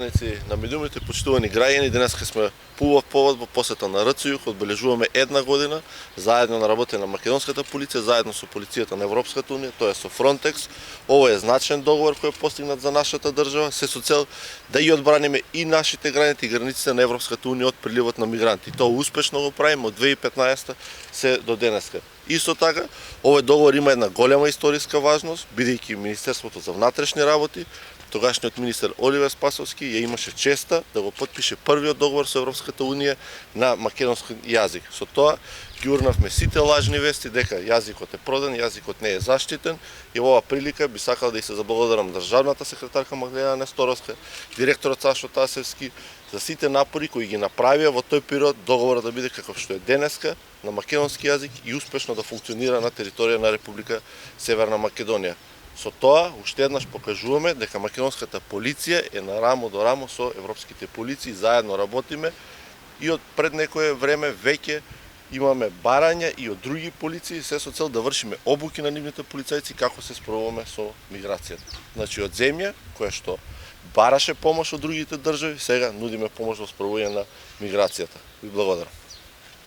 На медиумите, почитувани граѓани, денеска сме по убав повод во посета на РЦЮ, одбележуваме една година, заедно на работа на македонската полиција, заедно со полицијата на Европската унија, тоа е со Фронтекс. Ова е значен договор кој е постигнат за нашата држава, се со цел да ја одбраниме и нашите граници и границите на Европската унија од приливот на мигранти. Тоа успешно го правиме од 2015 се до денеска. Исто така, овој договор има една голема историска важност, бидејќи Министерството за внатрешни работи, тогашниот министер Оливер Спасовски ја имаше честа да го потпише првиот договор со Европската унија на македонски јазик. Со тоа ги урнавме сите лажни вести дека јазикот е продан, јазикот не е заштитен, и во оваа прилика би сакал да и се заблагодарам државната секретарка Маглена Несторовска, директорот Сашо Тасевски за сите напори кои ги направија во тој период договорот да биде каков што е денеска на македонски јазик и успешно да функционира на територија на Република Северна Македонија. Со тоа, уште еднаш покажуваме дека македонската полиција е на рамо до рамо со европските полиции, заедно работиме и од пред некое време веќе имаме барања и од други полиции, се со цел да вршиме обуки на нивните полицајци како се справуваме со миграцијата. Значи од земја која што бараше помош од другите држави, сега нудиме помош во справување на миграцијата. Ви благодарам.